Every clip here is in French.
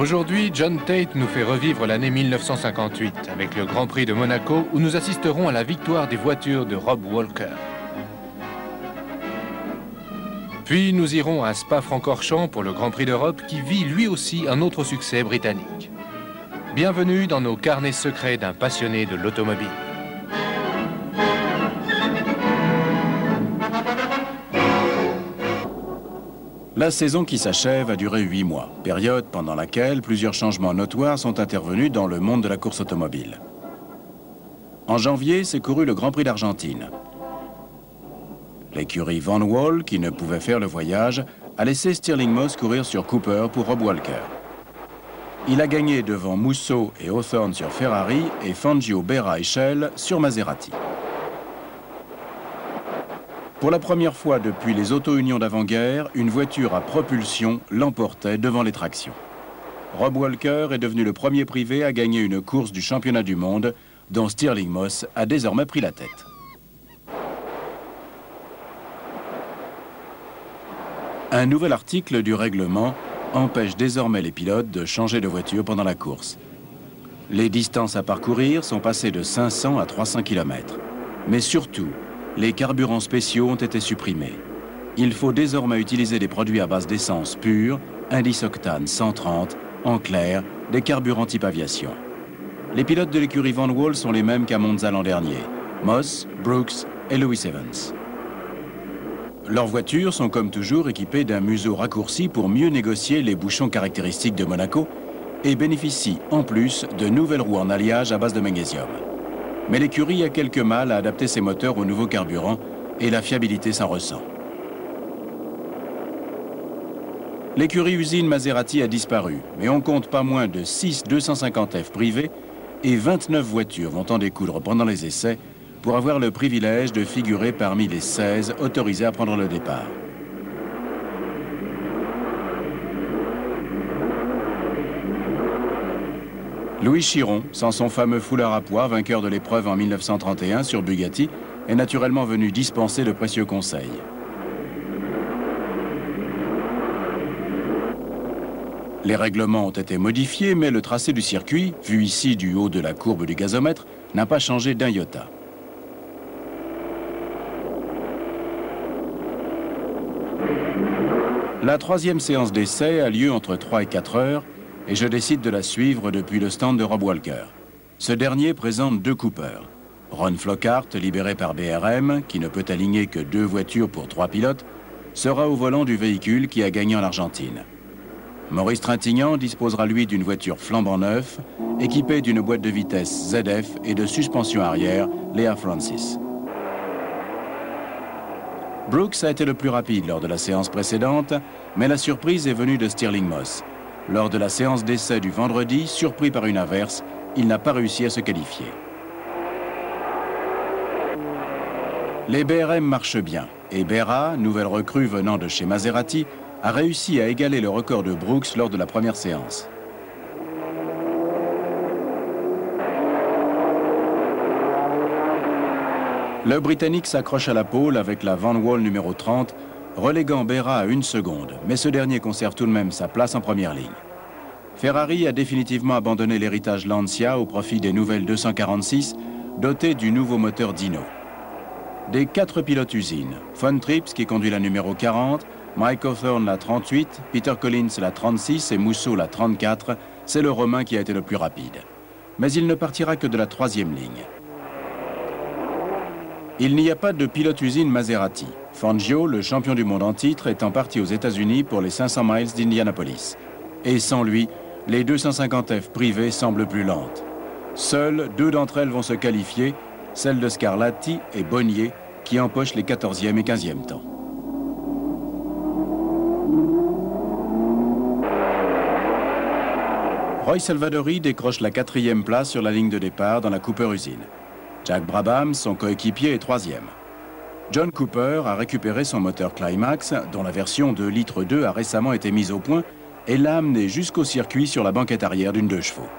Aujourd'hui, John Tate nous fait revivre l'année 1958 avec le Grand Prix de Monaco où nous assisterons à la victoire des voitures de Rob Walker. Puis nous irons à Spa-Francorchamps pour le Grand Prix d'Europe qui vit lui aussi un autre succès britannique. Bienvenue dans nos carnets secrets d'un passionné de l'automobile. La saison qui s'achève a duré 8 mois, période pendant laquelle plusieurs changements notoires sont intervenus dans le monde de la course automobile. En janvier, s'est couru le Grand Prix d'Argentine. L'écurie Van Wall, qui ne pouvait faire le voyage, a laissé Stirling Moss courir sur Cooper pour Rob Walker. Il a gagné devant Musso et Hawthorne sur Ferrari et Fangio, Berra et Shell sur Maserati. Pour la première fois depuis les auto-unions d'avant-guerre, une voiture à propulsion l'emportait devant les tractions. Rob Walker est devenu le premier privé à gagner une course du championnat du monde dont Stirling Moss a désormais pris la tête. Un nouvel article du règlement empêche désormais les pilotes de changer de voiture pendant la course. Les distances à parcourir sont passées de 500 à 300 km. Mais surtout, les carburants spéciaux ont été supprimés. Il faut désormais utiliser des produits à base d'essence pure, indice octane 130, en clair, des carburants type aviation. Les pilotes de l'écurie Van Wall sont les mêmes qu'à Monza l'an dernier, Moss, Brooks et Lewis Evans. Leurs voitures sont comme toujours équipées d'un museau raccourci pour mieux négocier les bouchons caractéristiques de Monaco et bénéficient en plus de nouvelles roues en alliage à base de magnésium. Mais l'écurie a quelques mal à adapter ses moteurs au nouveau carburant et la fiabilité s'en ressent. L'écurie usine Maserati a disparu, mais on compte pas moins de 6 250F privés et 29 voitures vont en découdre pendant les essais pour avoir le privilège de figurer parmi les 16 autorisés à prendre le départ. Louis Chiron, sans son fameux foulard à pois, vainqueur de l'épreuve en 1931 sur Bugatti, est naturellement venu dispenser de précieux conseils. Les règlements ont été modifiés, mais le tracé du circuit, vu ici du haut de la courbe du gazomètre, n'a pas changé d'un iota. La troisième séance d'essai a lieu entre 3 et 4 heures, et je décide de la suivre depuis le stand de Rob Walker. Ce dernier présente 2 Coopers. Ron Flockhart, libéré par BRM, qui ne peut aligner que 2 voitures pour 3 pilotes, sera au volant du véhicule qui a gagné en Argentine. Maurice Trintignant disposera lui d'une voiture flambant neuve, équipée d'une boîte de vitesse ZF et de suspension arrière Lea Francis. Brooks a été le plus rapide lors de la séance précédente, mais la surprise est venue de Stirling Moss. Lors de la séance d'essai du vendredi, surpris par une averse, il n'a pas réussi à se qualifier. Les BRM marchent bien et Berra, nouvelle recrue venant de chez Maserati, a réussi à égaler le record de Brooks lors de la première séance. Le Britannique s'accroche à la pole avec la Van Wall numéro 30, reléguant Berra à 1 seconde, mais ce dernier conserve tout de même sa place en première ligne. Ferrari a définitivement abandonné l'héritage Lancia au profit des nouvelles 246, dotées du nouveau moteur Dino. Des 4 pilotes usines, Von Trips qui conduit la numéro 40, Mike Hawthorne la 38, Peter Collins la 36 et Musso la 34, c'est le Romain qui a été le plus rapide. Mais il ne partira que de la 3e ligne. Il n'y a pas de pilote usine Maserati. Fangio, le champion du monde en titre, est en partie aux États-Unis pour les 500 miles d'Indianapolis. Et sans lui, les 250F privées semblent plus lentes. Seules 2 d'entre elles vont se qualifier, celles de Scarlatti et Bonnier, qui empochent les 14e et 15e temps. Roy Salvadori décroche la 4e place sur la ligne de départ dans la Cooper usine. Jack Brabham, son coéquipier, est 3e. John Cooper a récupéré son moteur Climax, dont la version 2 litres 2 a récemment été mise au point, et l'a amené jusqu'au circuit sur la banquette arrière d'une 2 chevaux.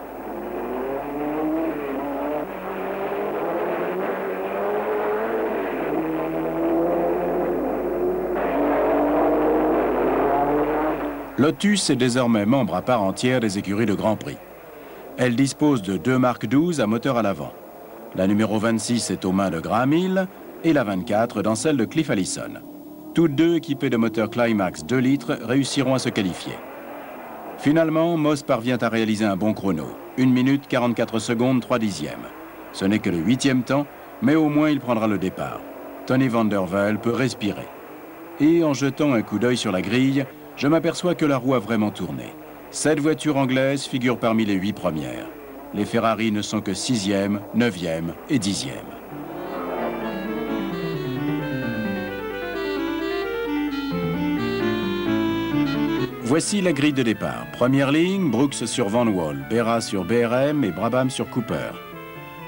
Lotus est désormais membre à part entière des écuries de Grand Prix. Elle dispose de 2 Mark XII à moteur à l'avant. La numéro 26 est aux mains de Graham Hill et la 24 dans celle de Cliff Allison. Toutes deux équipées de moteurs Climax 2 litres réussiront à se qualifier. Finalement, Moss parvient à réaliser un bon chrono. 1 minute 44 secondes 3 dixièmes. Ce n'est que le 8e temps, mais au moins il prendra le départ. Tony van der Velde peut respirer. Et en jetant un coup d'œil sur la grille, je m'aperçois que la roue a vraiment tourné. 7 voitures anglaises figurent parmi les 8 premières. Les Ferrari ne sont que 6e, 9e et 10e. Voici la grille de départ. Première ligne, Brooks sur Van Wall, Berra sur BRM et Brabham sur Cooper.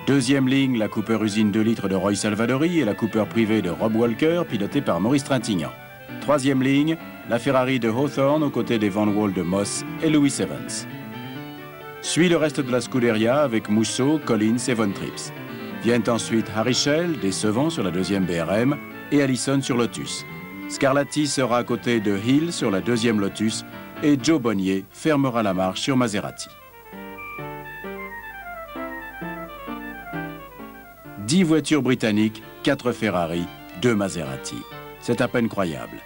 Deuxième ligne, la Cooper usine 2 litres de Roy Salvadori et la Cooper privée de Rob Walker, pilotée par Maurice Trintignant. Troisième ligne, la Ferrari de Hawthorne aux côtés des Van Wall de Moss et Lewis Evans. Suit le reste de la Scuderia avec Musso, Collins et Von Trips. Viennent ensuite Harry Schell, décevant sur la deuxième BRM, et Allison sur Lotus. Scarlatti sera à côté de Hill sur la deuxième Lotus et Joe Bonnier fermera la marche sur Maserati. 10 voitures britanniques, 4 Ferrari, 2 Maserati. C'est à peine croyable.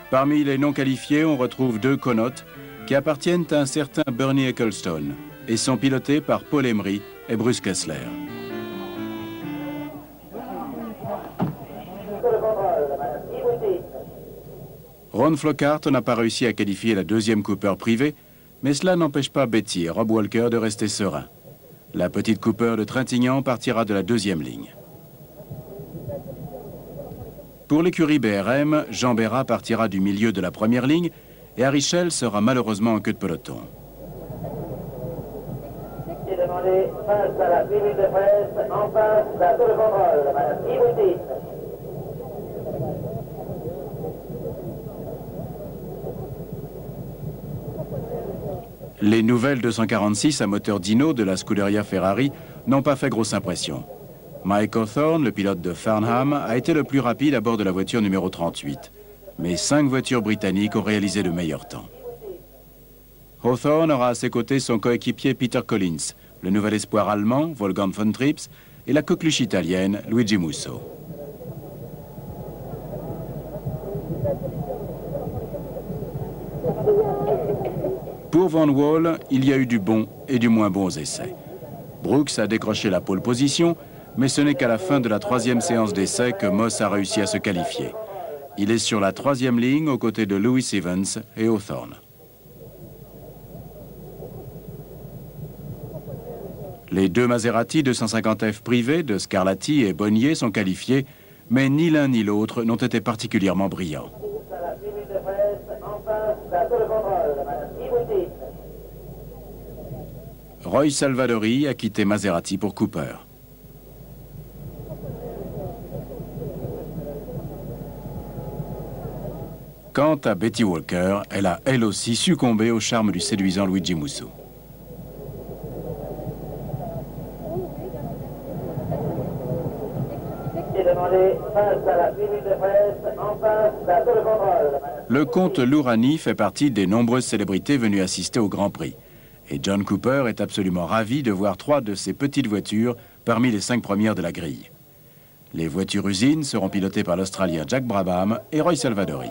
Parmi les non qualifiés, on retrouve 2 Connaught qui appartiennent à un certain Bernie Ecclestone et sont pilotés par Paul Emery et Bruce Kessler. Ron Flockhart n'a pas réussi à qualifier la deuxième Cooper privée, mais cela n'empêche pas Betty et Rob Walker de rester sereins. La petite Cooper de Trintignant partira de la deuxième ligne. Pour l'écurie BRM, Jean Berra partira du milieu de la première ligne et Harry Schell sera malheureusement en queue de peloton. Face à la tribune de presse, en face de la tour de contrôle, Madame Ibouti. Les nouvelles 246 à moteur Dino de la Scuderia Ferrari n'ont pas fait grosse impression. Mike Hawthorne, le pilote de Farnham, a été le plus rapide à bord de la voiture numéro 38. Mais 5 voitures britanniques ont réalisé de meilleurs temps. Hawthorne aura à ses côtés son coéquipier Peter Collins, le nouvel espoir allemand, Wolfgang von Trips, et la coqueluche italienne, Luigi Musso. Pour Van Wall, il y a eu du bon et du moins bon aux essais. Brooks a décroché la pole position, mais ce n'est qu'à la fin de la 3e séance d'essais que Moss a réussi à se qualifier. Il est sur la 3e ligne aux côtés de Lewis Evans et Hawthorne. Les 2 Maserati 250F privés de Scarlatti et Bonnier sont qualifiés, mais ni l'un ni l'autre n'ont été particulièrement brillants. Roy Salvadori a quitté Maserati pour Cooper. Quant à Betty Walker, elle a elle aussi succombé au charme du séduisant Luigi Musso. Le comte Lourani fait partie des nombreuses célébrités venues assister au Grand Prix. Et John Cooper est absolument ravi de voir 3 de ces petites voitures parmi les 5 premières de la grille. Les voitures usines seront pilotées par l'Australien Jack Brabham et Roy Salvadori.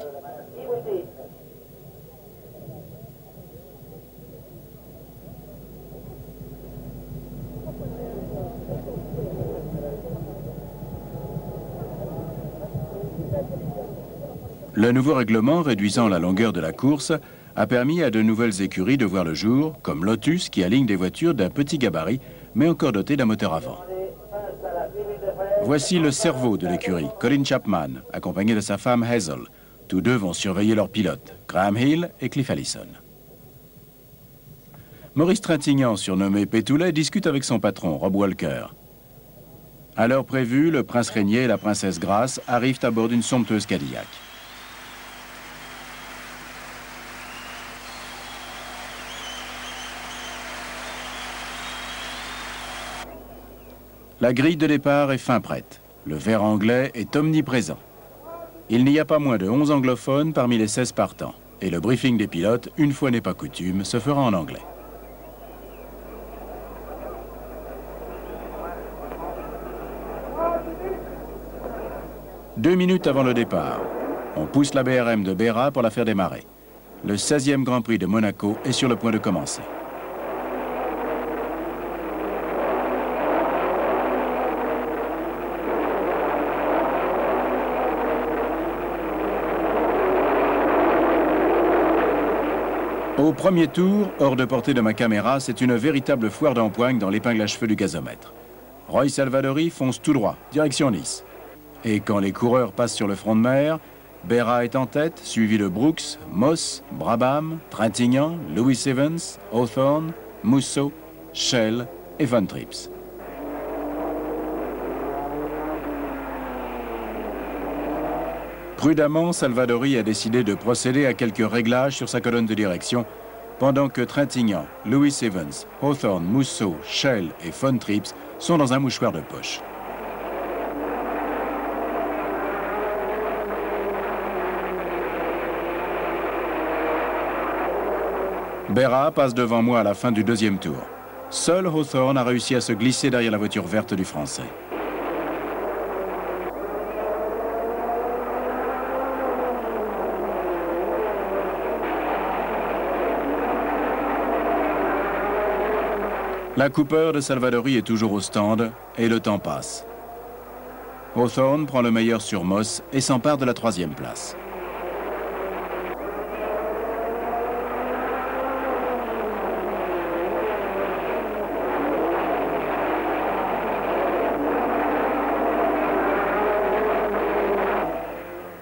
Le nouveau règlement réduisant la longueur de la course a permis à de nouvelles écuries de voir le jour, comme Lotus qui aligne des voitures d'un petit gabarit, mais encore dotées d'un moteur avant. Voici le cerveau de l'écurie, Colin Chapman, accompagné de sa femme Hazel. Tous deux vont surveiller leurs pilotes, Graham Hill et Cliff Allison. Maurice Trintignant, surnommé Pétoulet, discute avec son patron, Rob Walker. À l'heure prévue, le prince Régnier et la princesse Grace arrivent à bord d'une somptueuse Cadillac. La grille de départ est fin prête. Le vert anglais est omniprésent. Il n'y a pas moins de 11 anglophones parmi les 16 partants. et le briefing des pilotes, une fois n'est pas coutume, se fera en anglais. Deux minutes avant le départ, on pousse la BRM de Berra pour la faire démarrer. Le 16e Grand Prix de Monaco est sur le point de commencer. Au premier tour, hors de portée de ma caméra, c'est une véritable foire d'empoigne dans l'épingle à cheveux du gazomètre. Roy Salvadori fonce tout droit, direction Nice. Et quand les coureurs passent sur le front de mer, Berra est en tête, suivi de Brooks, Moss, Brabham, Trintignant, Lewis Evans, Hawthorne, Musso, Schell et Von Trips. Prudemment, Salvadori a décidé de procéder à quelques réglages sur sa colonne de direction, pendant que Trintignant, Lewis Evans, Hawthorne, Musso, Schell et Von Trips sont dans un mouchoir de poche. Berra passe devant moi à la fin du deuxième tour. Seul Hawthorne a réussi à se glisser derrière la voiture verte du Français. La Cooper de Salvadori est toujours au stand et le temps passe. Hawthorne prend le meilleur sur Moss et s'empare de la troisième place.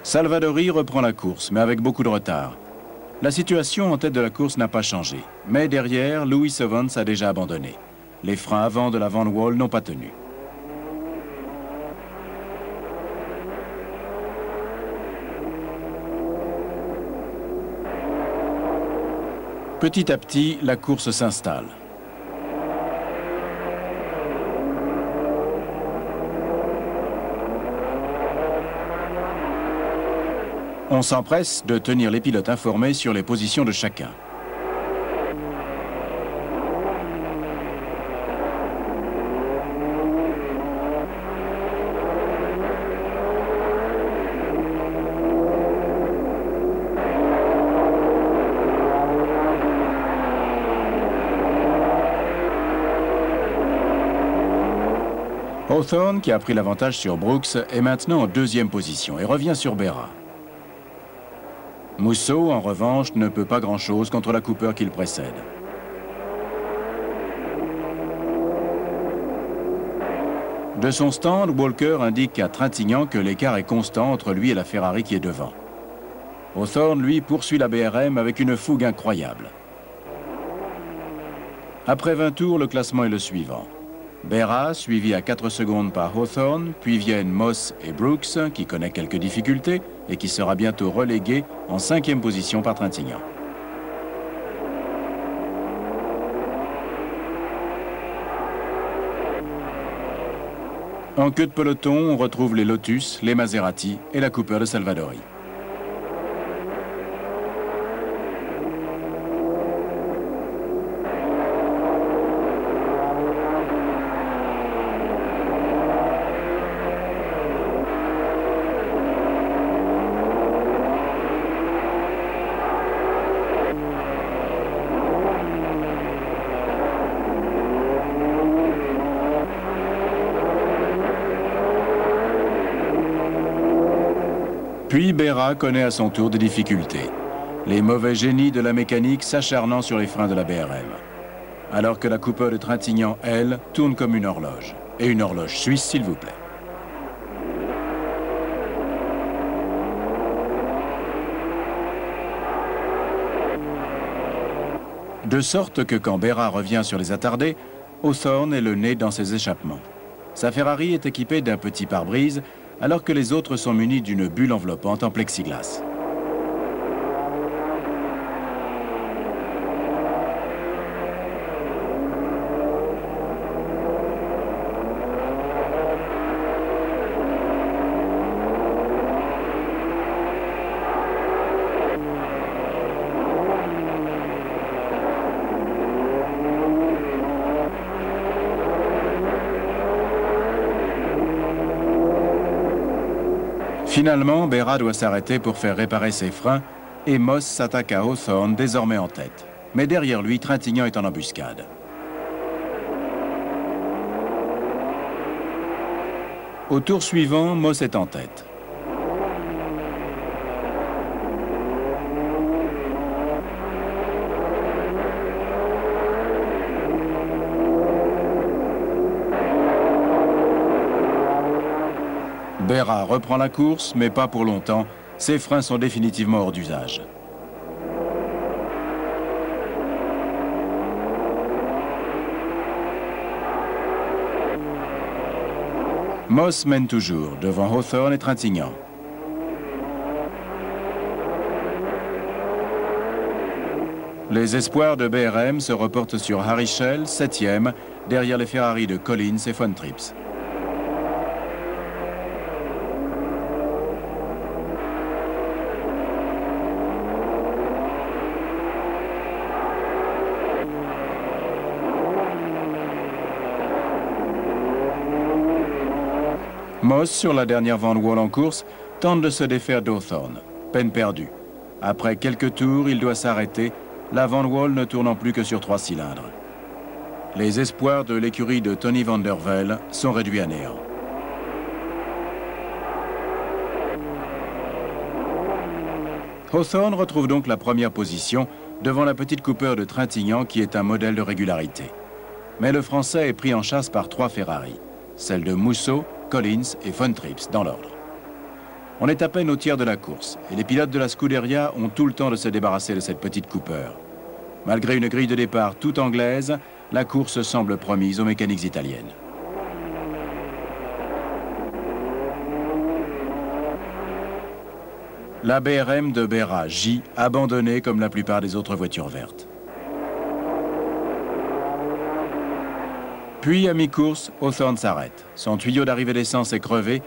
Salvadori reprend la course, mais avec beaucoup de retard. La situation en tête de la course n'a pas changé, mais derrière, Lewis Evans a déjà abandonné. Les freins avant de la Van Wall n'ont pas tenu. Petit à petit, la course s'installe. On s'empresse de tenir les pilotes informés sur les positions de chacun. Hawthorne, qui a pris l'avantage sur Brooks, est maintenant en deuxième position et revient sur Berra. Musso, en revanche, ne peut pas grand-chose contre la Cooper qu'il précède. De son stand, Walker indique à Trintignant que l'écart est constant entre lui et la Ferrari qui est devant. Hawthorne, lui, poursuit la BRM avec une fougue incroyable. Après 20 tours, le classement est le suivant. Berra, suivi à 4 secondes par Hawthorne, puis viennent Moss et Brooks, qui connaît quelques difficultés et qui sera bientôt relégué en 5e position par Trintignant. En queue de peloton, on retrouve les Lotus, les Maserati et la Cooper de Salvadori. Puis Berra connaît à son tour des difficultés. Les mauvais génies de la mécanique s'acharnant sur les freins de la BRM. Alors que la Cooper de Trintignant, elle, tourne comme une horloge. Et une horloge suisse, s'il vous plaît. De sorte que quand Berra revient sur les attardés, Hawthorne est le nez dans ses échappements. Sa Ferrari est équipée d'un petit pare-brise, alors que les autres sont munis d'une bulle enveloppante en plexiglas. Finalement, Berra doit s'arrêter pour faire réparer ses freins et Moss s'attaque à Hawthorne, désormais en tête. Mais derrière lui, Trintignant est en embuscade. Au tour suivant, Moss est en tête. Berra reprend la course, mais pas pour longtemps. Ses freins sont définitivement hors d'usage. Moss mène toujours, devant Hawthorne et Trintignant. Les espoirs de BRM se reportent sur Harry Schell, 7e, derrière les Ferrari de Collins et Von Trips. Moss, sur la dernière Van Wall en course, tente de se défaire d'Hawthorne. Peine perdue. Après quelques tours, il doit s'arrêter, la Van Wall ne tournant plus que sur 3 cylindres. Les espoirs de l'écurie de Tony van der Velde sont réduits à néant. Hawthorne retrouve donc la première position devant la petite Cooper de Trintignant qui est un modèle de régularité. Mais le Français est pris en chasse par 3 Ferrari, celles de Musso, Collins et Von Trips, dans l'ordre. On est à peine au tiers de la course et les pilotes de la Scuderia ont tout le temps de se débarrasser de cette petite Cooper. Malgré une grille de départ toute anglaise, la course semble promise aux mécaniques italiennes. La BRM de Berra J, abandonnée comme la plupart des autres voitures vertes. Puis, à mi-course, Hawthorne s'arrête. Son tuyau d'arrivée d'essence est crevé.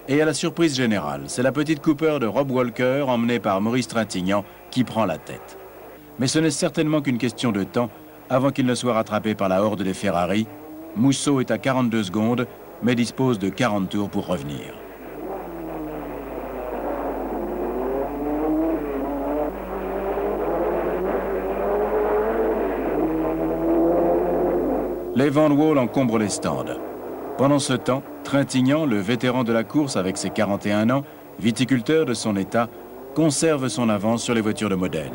Et à la surprise générale, c'est la petite Cooper de Rob Walker, emmenée par Maurice Trintignant, qui prend la tête. Mais ce n'est certainement qu'une question de temps avant qu'il ne soit rattrapé par la horde des Ferrari. Musso est à 42 secondes, mais dispose de 40 tours pour revenir. Les Van Wall encombrent les stands. Pendant ce temps, Trintignant, le vétéran de la course avec ses 41 ans, viticulteur de son état, conserve son avance sur les voitures de Modène.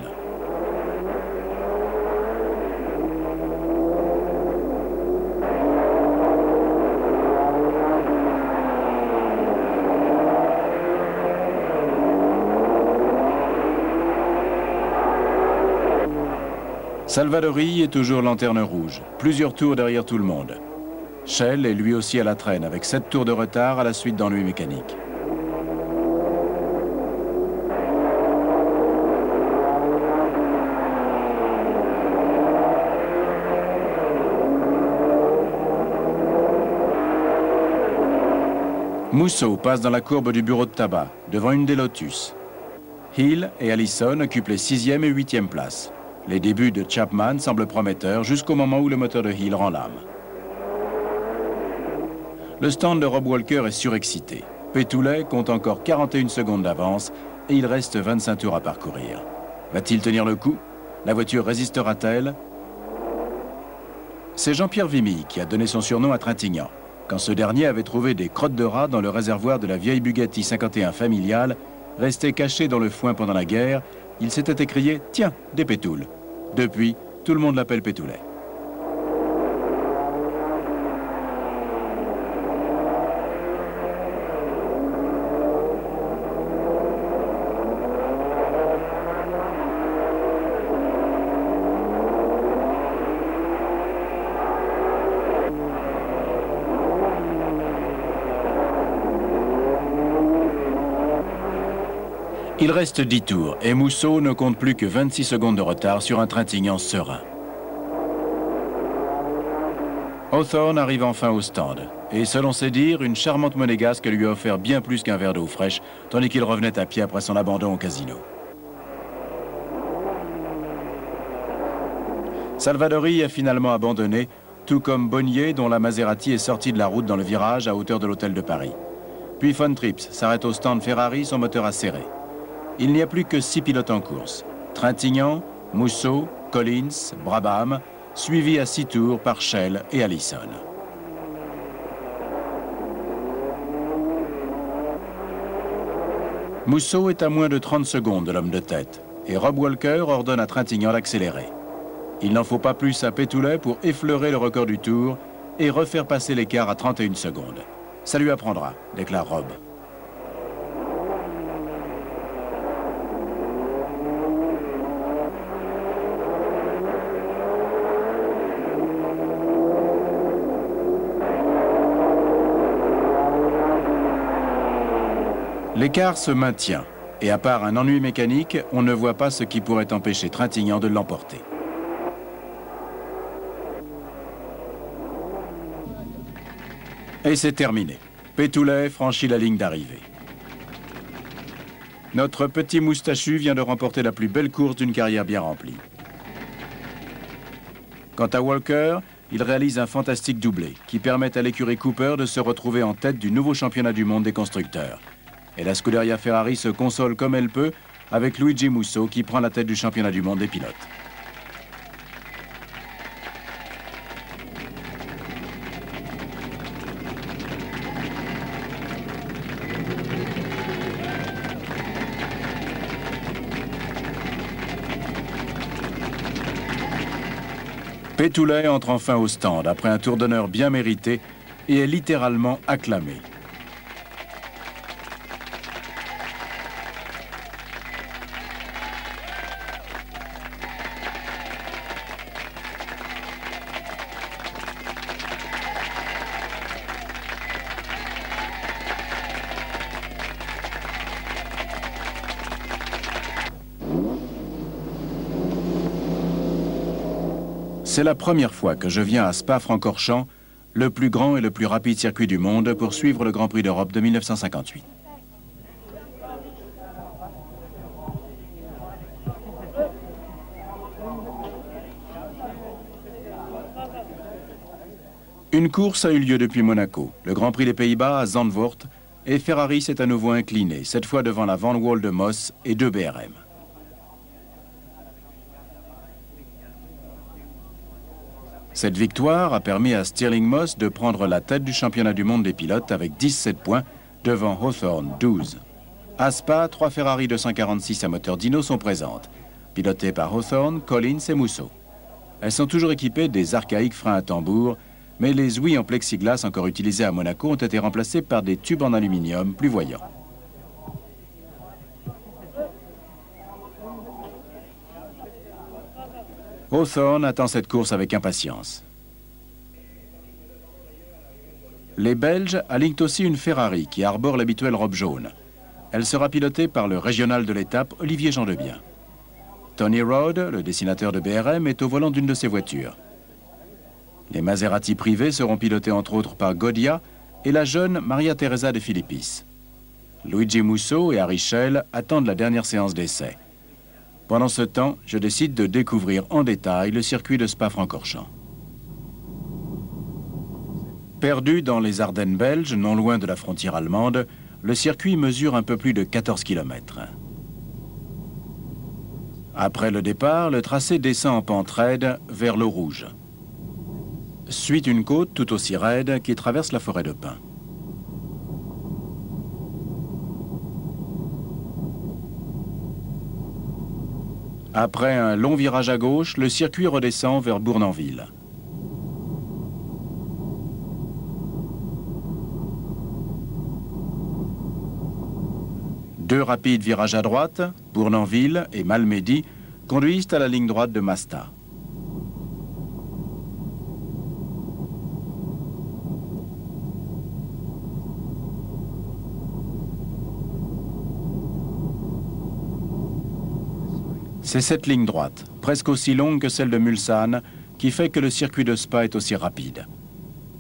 Salvadori est toujours lanterne rouge, plusieurs tours derrière tout le monde. Schell est lui aussi à la traîne avec 7 tours de retard à la suite d'ennuis mécaniques. Musso passe dans la courbe du bureau de tabac, devant une des Lotus. Hill et Allison occupent les 6e et 8e places. Les débuts de Chapman semblent prometteurs jusqu'au moment où le moteur de Hill rend l'âme. Le stand de Rob Walker est surexcité. Pétoulet compte encore 41 secondes d'avance et il reste 25 tours à parcourir. Va-t-il tenir le coup? La voiture résistera-t-elle? C'est Jean-Pierre Vimy qui a donné son surnom à Trintignant. Quand ce dernier avait trouvé des crottes de rat dans le réservoir de la vieille Bugatti 51 familiale, restée cachée dans le foin pendant la guerre, il s'était écrié « Tiens, des pétoules ». Depuis, tout le monde l'appelle Pétoulet. Il reste 10 tours et Musso ne compte plus que 26 secondes de retard sur un Trintignant serein. Hawthorne arrive enfin au stand et selon ses dires, une charmante monégasque lui a offert bien plus qu'un verre d'eau fraîche tandis qu'il revenait à pied après son abandon au casino. Salvadori a finalement abandonné, tout comme Bonnier dont la Maserati est sortie de la route dans le virage à hauteur de l'hôtel de Paris. Puis Von Trips s'arrête au stand Ferrari, son moteur acéré. Il n'y a plus que 6 pilotes en course. Trintignant, Musso, Collins, Brabham, suivis à 6 tours par Schell et Allison. Musso est à moins de 30 secondes de l'homme de tête et Rob Walker ordonne à Trintignant d'accélérer. Il n'en faut pas plus à Pétoulet pour effleurer le record du tour et refaire passer l'écart à 31 secondes. Ça lui apprendra, déclare Rob. L'écart se maintient, et à part un ennui mécanique, on ne voit pas ce qui pourrait empêcher Trintignant de l'emporter. Et c'est terminé. Pétoulet franchit la ligne d'arrivée. Notre petit moustachu vient de remporter la plus belle course d'une carrière bien remplie. Quant à Walker, il réalise un fantastique doublé qui permet à l'écurie Cooper de se retrouver en tête du nouveau championnat du monde des constructeurs. Et la Scuderia Ferrari se console comme elle peut avec Luigi Musso qui prend la tête du championnat du monde des pilotes. Pétoulet entre enfin au stand après un tour d'honneur bien mérité et est littéralement acclamé. C'est la première fois que je viens à Spa-Francorchamps, le plus grand et le plus rapide circuit du monde, pour suivre le Grand Prix d'Europe de 1958. Une course a eu lieu depuis Monaco, le Grand Prix des Pays-Bas à Zandvoort, et Ferrari s'est à nouveau incliné, cette fois devant la Van Wall de Moss et 2 BRM. Cette victoire a permis à Stirling Moss de prendre la tête du championnat du monde des pilotes avec 17 points devant Hawthorne 12. À Spa, 3 Ferrari 246 à moteur dyno sont présentes, pilotées par Hawthorne, Collins et Musso. Elles sont toujours équipées des archaïques freins à tambour, mais les ouïes en plexiglas encore utilisées à Monaco ont été remplacées par des tubes en aluminium plus voyants. Hawthorne attend cette course avec impatience. Les Belges alignent aussi une Ferrari qui arbore l'habituelle robe jaune. Elle sera pilotée par le régional de l'étape, Olivier Gendebien. Tony Rode, le dessinateur de BRM, est au volant d'une de ces voitures. Les Maserati privés seront pilotés entre autres par Godia et la jeune Maria Teresa de Filippis. Luigi Musso et Harry Schell attendent la dernière séance d'essai. Pendant ce temps, je décide de découvrir en détail le circuit de Spa-Francorchamps. Perdu dans les Ardennes belges, non loin de la frontière allemande, le circuit mesure un peu plus de 14 km. Après le départ, le tracé descend en pente raide vers l'eau rouge. Suit une côte tout aussi raide qui traverse la forêt de pins. Après un long virage à gauche, le circuit redescend vers Bournonville. Deux rapides virages à droite, Bournonville et Malmedy, conduisent à la ligne droite de Masta. C'est cette ligne droite, presque aussi longue que celle de Mulsanne, qui fait que le circuit de Spa est aussi rapide.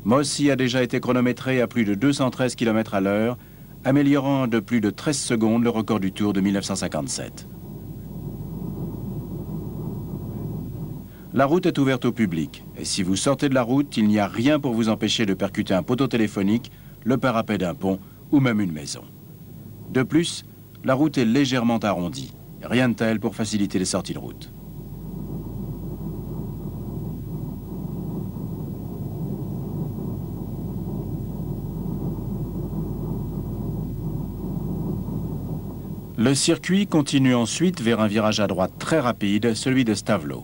Moss y a déjà été chronométré à plus de 213 km à l'heure, améliorant de plus de 13 secondes le record du Tour de 1957. La route est ouverte au public, et si vous sortez de la route, il n'y a rien pour vous empêcher de percuter un poteau téléphonique, le parapet d'un pont ou même une maison. De plus, la route est légèrement arrondie. Rien de tel pour faciliter les sorties de route. Le circuit continue ensuite vers un virage à droite très rapide, celui de Stavelot.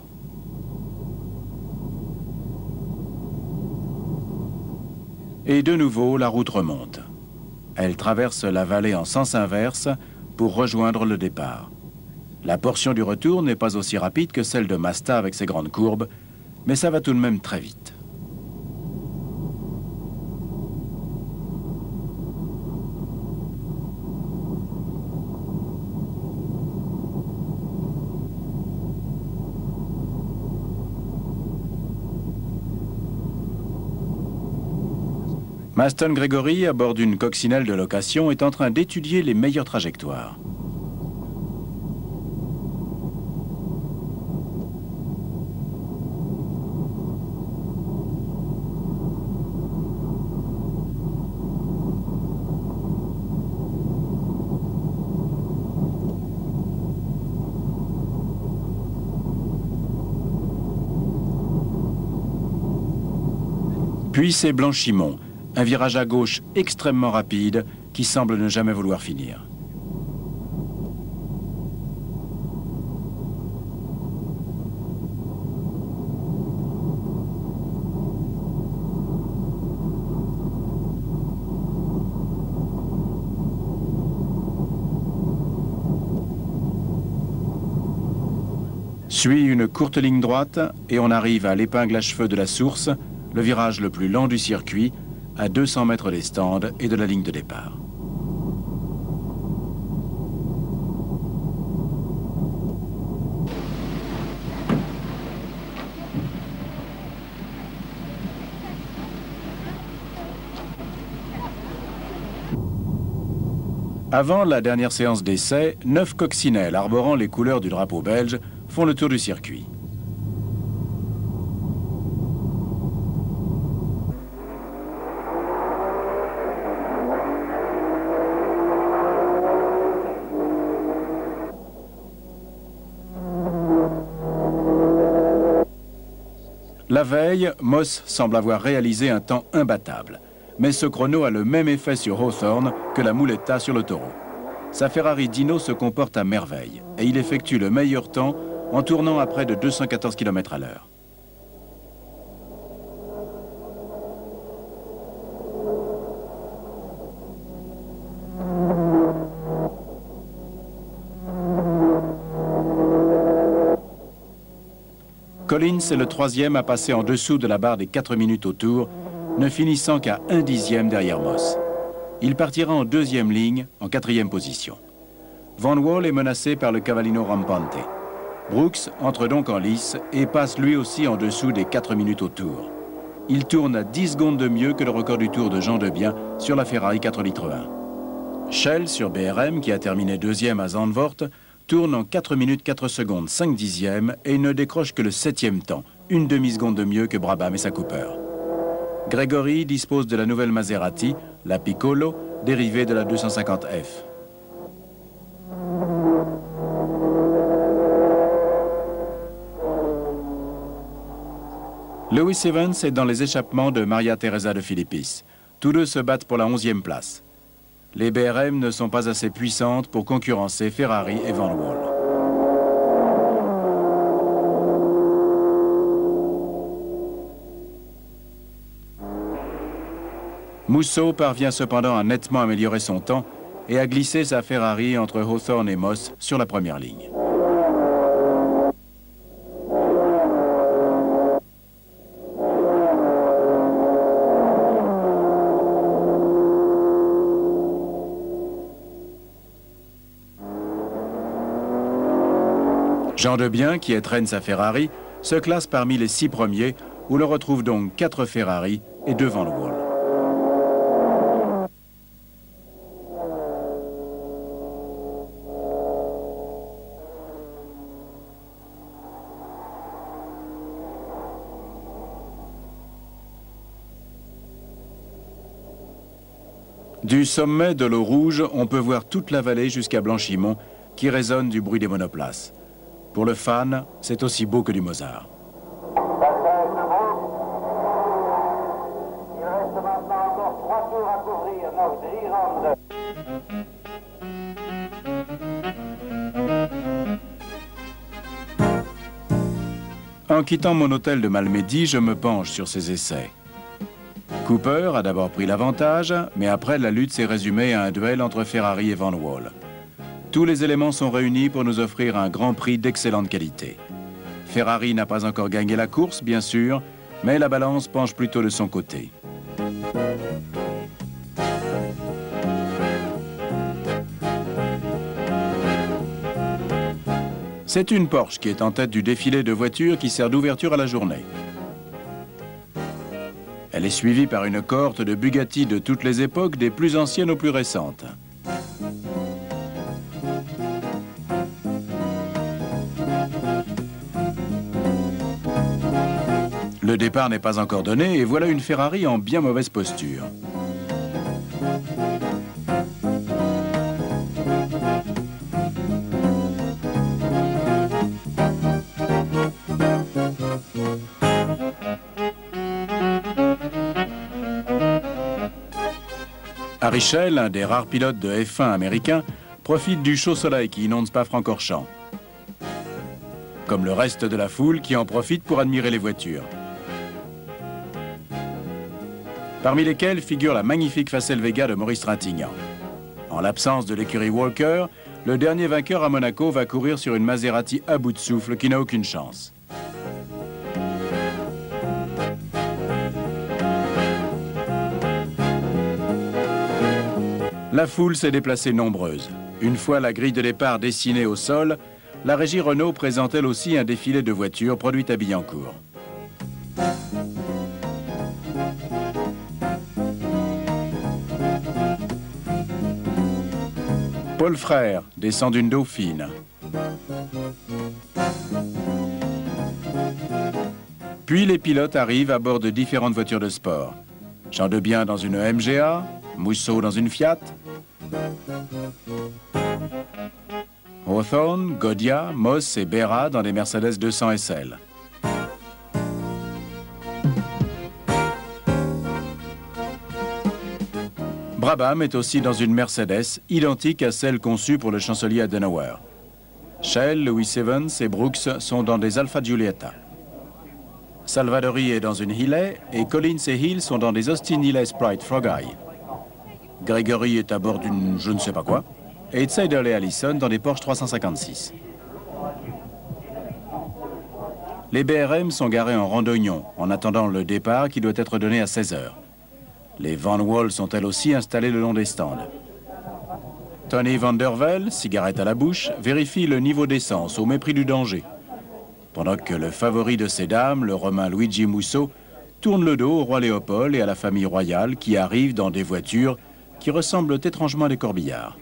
Et de nouveau, la route remonte. Elle traverse la vallée en sens inverse pour rejoindre le départ. La portion du retour n'est pas aussi rapide que celle de Masta avec ses grandes courbes, mais ça va tout de même très vite. Maston Gregory, à bord d'une coccinelle de location, est en train d'étudier les meilleures trajectoires. Puis c'est Blanchimont, un virage à gauche extrêmement rapide qui semble ne jamais vouloir finir. Suit une courte ligne droite et on arrive à l'épingle à cheveux de la source, le virage le plus lent du circuit, à 200 mètres des stands et de la ligne de départ. Avant la dernière séance d'essai, 9 coccinelles arborant les couleurs du drapeau belge font le tour du circuit. La veille, Moss semble avoir réalisé un temps imbattable. Mais ce chrono a le même effet sur Hawthorne que la Muletta sur le taureau. Sa Ferrari Dino se comporte à merveille et il effectue le meilleur temps en tournant à près de 214 km à l'heure. Collins est le troisième à passer en dessous de la barre des 4 minutes au tour, ne finissant qu'à 1/10 derrière Moss. Il partira en deuxième ligne, en 4e position. Van Wall est menacé par le Cavallino Rampante. Brooks entre donc en lice et passe lui aussi en dessous des 4 minutes au tour. Il tourne à 10 secondes de mieux que le record du tour de Jean Debien sur la Ferrari 4 litres 1. Schell sur BRM, qui a terminé deuxième à Zandvoort, tourne en 4 minutes 4 secondes 5 dixièmes et ne décroche que le 7e temps, une demi-seconde de mieux que Brabham et sa Cooper. Gregory dispose de la nouvelle Maserati, la Piccolo, dérivée de la 250F. Lewis Evans est dans les échappements de Maria Teresa de Philippis. Tous deux se battent pour la 11e place. Les BRM ne sont pas assez puissantes pour concurrencer Ferrari et Van Wall. Musso parvient cependant à nettement améliorer son temps et à glisser sa Ferrari entre Hawthorne et Moss sur la première ligne. Jean Debien, qui entraîne sa Ferrari, se classe parmi les 6 premiers, où l'on retrouve donc 4 Ferrari et 2 Van Wall. Du sommet de l'eau rouge, on peut voir toute la vallée jusqu'à Blanchimont, qui résonne du bruit des monoplaces. Pour le fan, c'est aussi beau que du Mozart. Il reste maintenant encore 3 tours à couvrir. Noch 3 Runden. En quittant mon hôtel de Malmedy, je me penche sur ces essais. Cooper a d'abord pris l'avantage, mais après la lutte s'est résumée à un duel entre Ferrari et Van Wall. Tous les éléments sont réunis pour nous offrir un Grand Prix d'excellente qualité. Ferrari n'a pas encore gagné la course, bien sûr, mais la balance penche plutôt de son côté. C'est une Porsche qui est en tête du défilé de voitures qui sert d'ouverture à la journée. Elle est suivie par une cohorte de Bugatti de toutes les époques, des plus anciennes aux plus récentes. Le départ n'est pas encore donné et voilà une Ferrari en bien mauvaise posture. Harry Schell, un des rares pilotes de F1 américains, profite du chaud soleil qui inonde Spa-Francorchamps. Comme le reste de la foule qui en profite pour admirer les voitures. Parmi lesquelles figure la magnifique Facel Vega de Maurice Trintignant. En l'absence de l'écurie Walker, le dernier vainqueur à Monaco va courir sur une Maserati à bout de souffle qui n'a aucune chance. La foule s'est déplacée nombreuse. Une fois la grille de départ dessinée au sol, la régie Renault présente elle aussi un défilé de voitures produites à Billancourt. Paul Frère descend d'une Dauphine. Puis les pilotes arrivent à bord de différentes voitures de sport. Chandebien dans une MGA, Mousseau dans une Fiat, Hawthorne, Godia, Moss et Berra dans des Mercedes 200 SL. Brabham est aussi dans une Mercedes identique à celle conçue pour le chancelier Adenauer. Schell, Lewis Evans et Brooks sont dans des Alfa Giulietta. Salvadori est dans une Healey et Collins et Hill sont dans des Austin Healey Sprite Frog Eye. Gregory est à bord d'une je ne sais pas quoi et Seidel et Allison dans des Porsche 356. Les BRM sont garés en rang d'oignon en attendant le départ qui doit être donné à 16 h. Les Van Wall sont elles aussi installées le long des stands. Tony Van der Velde, cigarette à la bouche, vérifie le niveau d'essence au mépris du danger. Pendant que le favori de ces dames, le Romain Luigi Musso, tourne le dos au roi Léopold et à la famille royale qui arrivent dans des voitures qui ressemblent étrangement à des corbillards.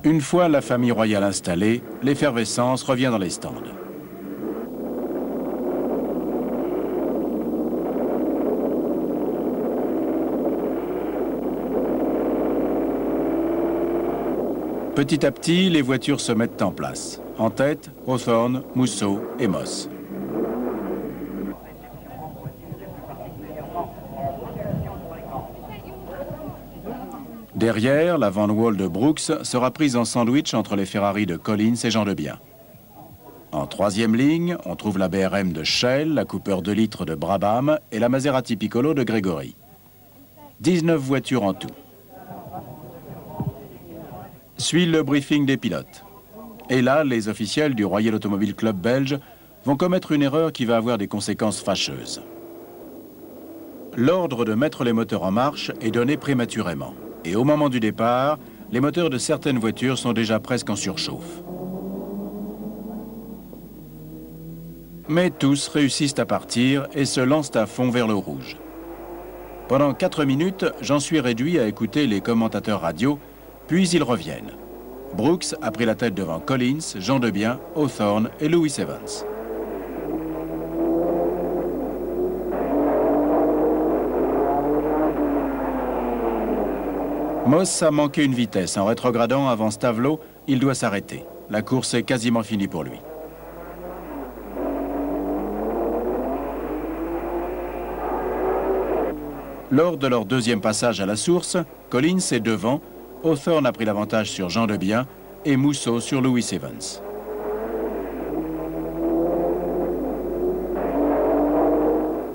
Une fois la famille royale installée, l'effervescence revient dans les stands. Petit à petit, les voitures se mettent en place. En tête, Hawthorne, Musso et Moss. Derrière, la Van Wall de Brooks sera prise en sandwich entre les Ferrari de Collins et Chandebien. En troisième ligne, on trouve la BRM de Schell, la Cooper 2 litres de Brabham et la Maserati Piccolo de Gregory. 19 voitures en tout. Suit le briefing des pilotes. Et là, les officiels du Royal Automobile Club belge vont commettre une erreur qui va avoir des conséquences fâcheuses. L'ordre de mettre les moteurs en marche est donné prématurément. Et au moment du départ, les moteurs de certaines voitures sont déjà presque en surchauffe. Mais tous réussissent à partir et se lancent à fond vers le rouge. Pendant 4 minutes, j'en suis réduit à écouter les commentateurs radio Puis ils reviennent. Brooks a pris la tête devant Collins, Jean Debien, Hawthorne et Lewis Evans. Moss a manqué une vitesse. En rétrogradant avant Stavelot, il doit s'arrêter. La course est quasiment finie pour lui. Lors de leur deuxième passage à la source, Collins est devant, Hawthorne a pris l'avantage sur Jean Debien et Mousseau sur Lewis Evans.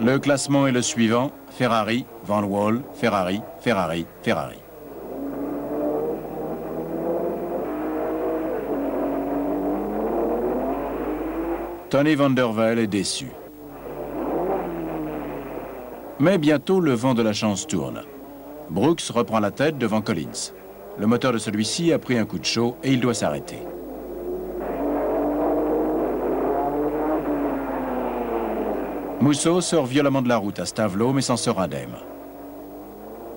Le classement est le suivant: Ferrari, Van Wall, Ferrari, Ferrari, Ferrari. Tony Van Der Velde est déçu. Mais bientôt, le vent de la chance tourne. Brooks reprend la tête devant Collins. Le moteur de celui-ci a pris un coup de chaud et il doit s'arrêter. Mousseau sort violemment de la route à Stavelot, mais s'en sort indemne.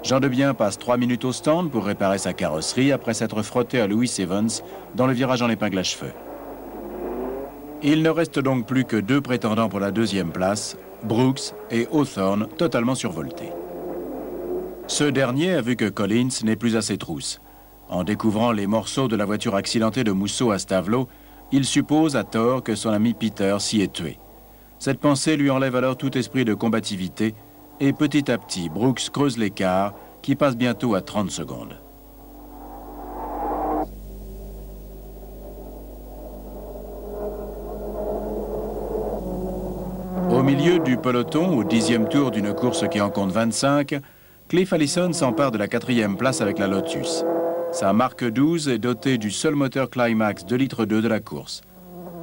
Jean Debien passe 3 minutes au stand pour réparer sa carrosserie après s'être frotté à Lewis Evans dans le virage en épingle à cheveux. Il ne reste donc plus que 2 prétendants pour la deuxième place, Brooks et Hawthorne, totalement survoltés. Ce dernier a vu que Collins n'est plus à ses trousses. En découvrant les morceaux de la voiture accidentée de Mousseau à Stavelot, il suppose à tort que son ami Peter s'y est tué. Cette pensée lui enlève alors tout esprit de combativité et petit à petit, Brooks creuse l'écart qui passe bientôt à 30 secondes. Au milieu du peloton, au 10e tour d'une course qui en compte 25, Cliff Allison s'empare de la 4e place avec la Lotus. Sa Mark 12 est dotée du seul moteur Climax 2,2 litres de la course.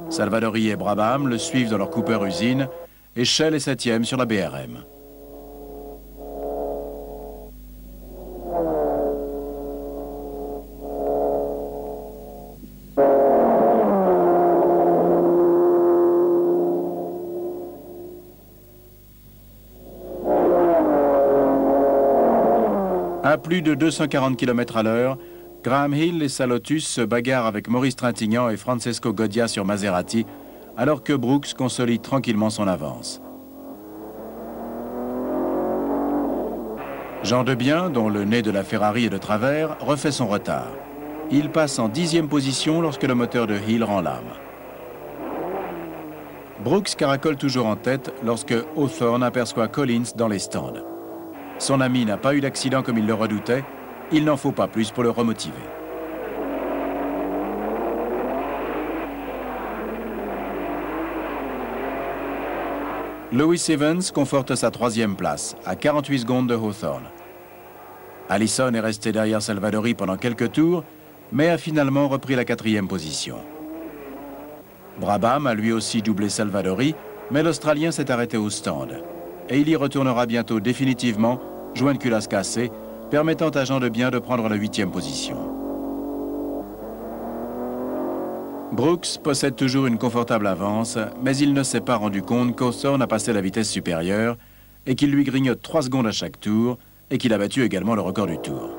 Salvadori et Brabham le suivent dans leur Cooper usine et Shell est 7e sur la BRM. À plus de 240 km à l'heure, Graham Hill et sa Lotus se bagarrent avec Maurice Trintignant et Francesco Godia sur Maserati, alors que Brooks consolide tranquillement son avance. Jean Debien, dont le nez de la Ferrari est de travers, refait son retard. Il passe en 10e position lorsque le moteur de Hill rend l'âme. Brooks caracole toujours en tête lorsque Hawthorne aperçoit Collins dans les stands. Son ami n'a pas eu d'accident comme il le redoutait, il n'en faut pas plus pour le remotiver. Lewis Evans conforte sa 3e place, à 48 secondes de Hawthorne. Allison est resté derrière Salvadori pendant quelques tours, mais a finalement repris la 4e position. Brabham a lui aussi doublé Salvadori, mais l'Australien s'est arrêté au stand. Et il y retournera bientôt définitivement, joint de culasse cassée, permettant à Jean Debien de prendre la 8e position. Brooks possède toujours une confortable avance, mais il ne s'est pas rendu compte qu'Hawthorne a passé la vitesse supérieure et qu'il lui grignote 3 secondes à chaque tour et qu'il a battu également le record du tour.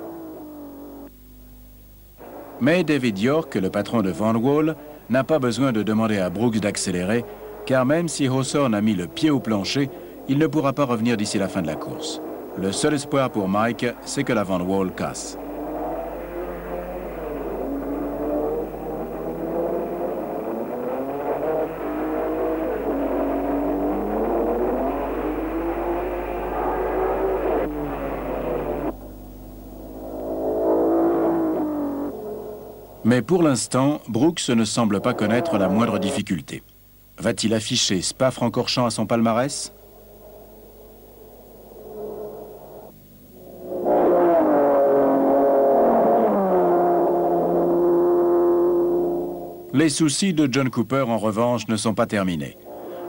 Mais David York, le patron de Van Wall, n'a pas besoin de demander à Brooks d'accélérer, car même si Hawthorne a mis le pied au plancher, il ne pourra pas revenir d'ici la fin de la course. Le seul espoir pour Mike, c'est que la Van Wall casse. Mais pour l'instant, Brooks ne semble pas connaître la moindre difficulté. Va-t-il afficher Spa-Francorchamps à son palmarès ? Les soucis de John Cooper, en revanche, ne sont pas terminés.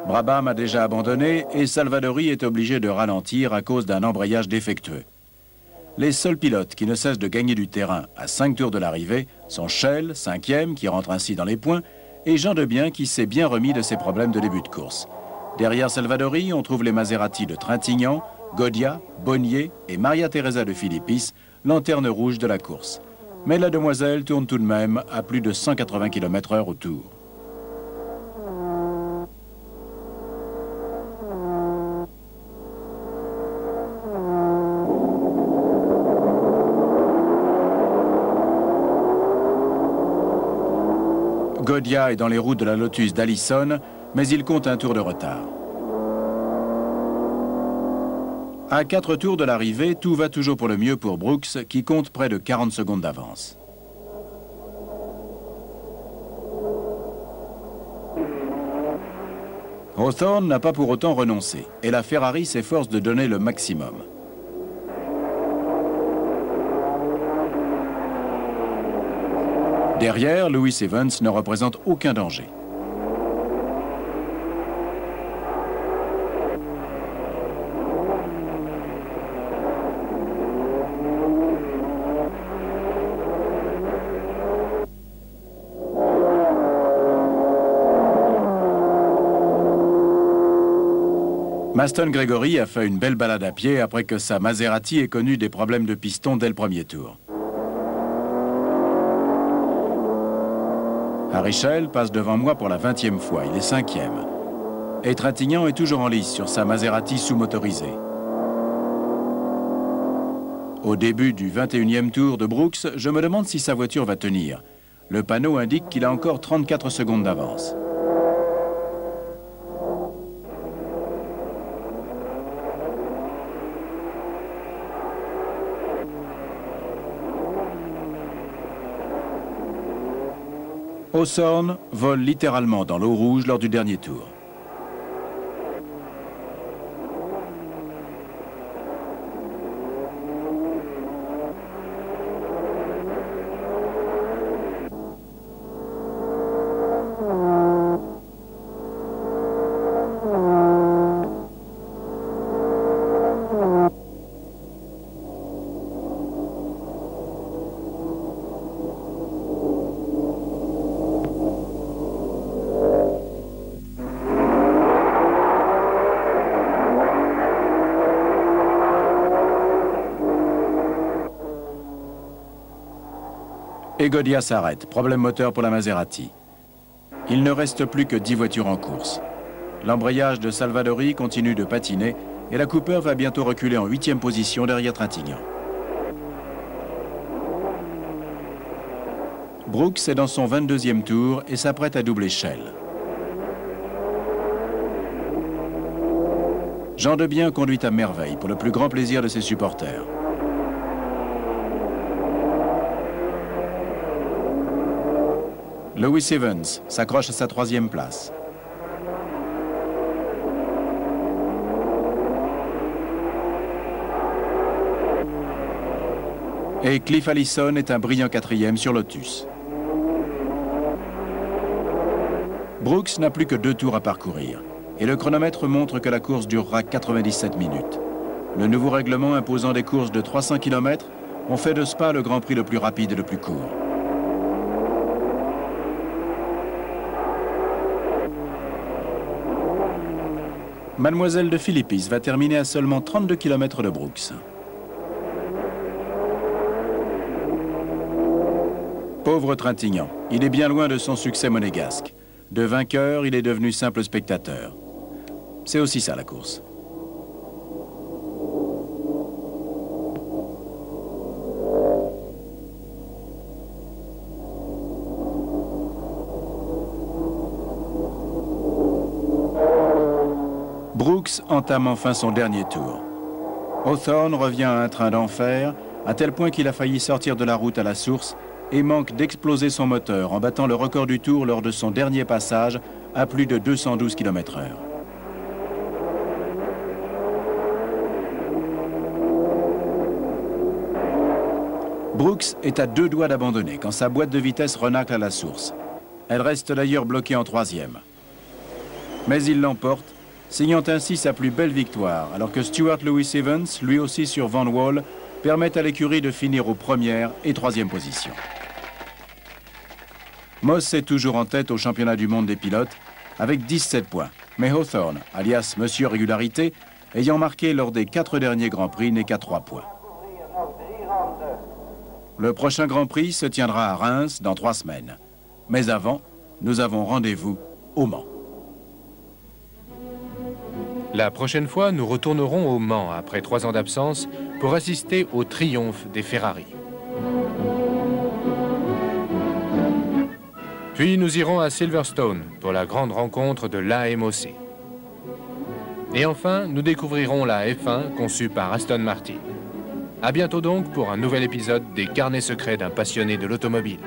Brabham a déjà abandonné et Salvadori est obligé de ralentir à cause d'un embrayage défectueux. Les seuls pilotes qui ne cessent de gagner du terrain à 5 tours de l'arrivée sont Shell, 5e, qui rentre ainsi dans les points, et Jean Debien, qui s'est bien remis de ses problèmes de début de course. Derrière Salvadori, on trouve les Maserati de Trintignant, Godia, Bonnier et Maria Teresa de Philippis, lanterne rouge de la course. Mais la demoiselle tourne tout de même à plus de 180 km/h au tour. Godia est dans les roues de la Lotus d'Allison, mais il compte un tour de retard. À 4 tours de l'arrivée, tout va toujours pour le mieux pour Brooks, qui compte près de 40 secondes d'avance. Hawthorne n'a pas pour autant renoncé, et la Ferrari s'efforce de donner le maximum. Derrière, Lewis Evans ne représente aucun danger. Maston Gregory a fait une belle balade à pied après que sa Maserati ait connu des problèmes de piston dès le premier tour. Harry Schell passe devant moi pour la 20e fois, il est 5e. Et Trintignant est toujours en lice sur sa Maserati sous-motorisée. Au début du 21e tour de Brooks, je me demande si sa voiture va tenir. Le panneau indique qu'il a encore 34 secondes d'avance. Hawthorne vole littéralement dans l'eau rouge lors du dernier tour. Et Godia s'arrête, problème moteur pour la Maserati. Il ne reste plus que 10 voitures en course. L'embrayage de Salvadori continue de patiner et la Cooper va bientôt reculer en 8e position derrière Trintignant. Brooks est dans son 22e tour et s'apprête à doubler Schell. Jean Debien conduit à merveille pour le plus grand plaisir de ses supporters. Lewis Evans s'accroche à sa 3e place. Et Cliff Allison est un brillant 4e sur Lotus. Brooks n'a plus que 2 tours à parcourir. Et le chronomètre montre que la course durera 97 minutes. Le nouveau règlement imposant des courses de 300 km ont fait de Spa le Grand Prix le plus rapide et le plus court. Mademoiselle de Philippis va terminer à seulement 32 km de Brooks. Pauvre Trintignant, il est bien loin de son succès monégasque. De vainqueur, il est devenu simple spectateur. C'est aussi ça la course. Brooks entame enfin son dernier tour. Hawthorne revient à un train d'enfer, à tel point qu'il a failli sortir de la route à la source et manque d'exploser son moteur en battant le record du tour lors de son dernier passage à plus de 212 km/h. Brooks est à 2 doigts d'abandonner quand sa boîte de vitesse renacle à la source. Elle reste d'ailleurs bloquée en 3e. Mais il l'emporte, signant ainsi sa plus belle victoire, alors que Stuart Lewis Evans, lui aussi sur Van Wall, permet à l'écurie de finir aux 1e et 3e positions. Moss est toujours en tête au championnat du monde des pilotes, avec 17 points. Mais Hawthorne, alias Monsieur Régularité, ayant marqué lors des 4 derniers Grands Prix, n'est qu'à 3 points. Le prochain Grand Prix se tiendra à Reims dans 3 semaines. Mais avant, nous avons rendez-vous au Mans. La prochaine fois, nous retournerons au Mans après 3 ans d'absence pour assister au triomphe des Ferrari. Puis nous irons à Silverstone pour la grande rencontre de l'AMOC. Et enfin, nous découvrirons la F1 conçue par Aston Martin. À bientôt donc pour un nouvel épisode des Carnets secrets d'un passionné de l'automobile.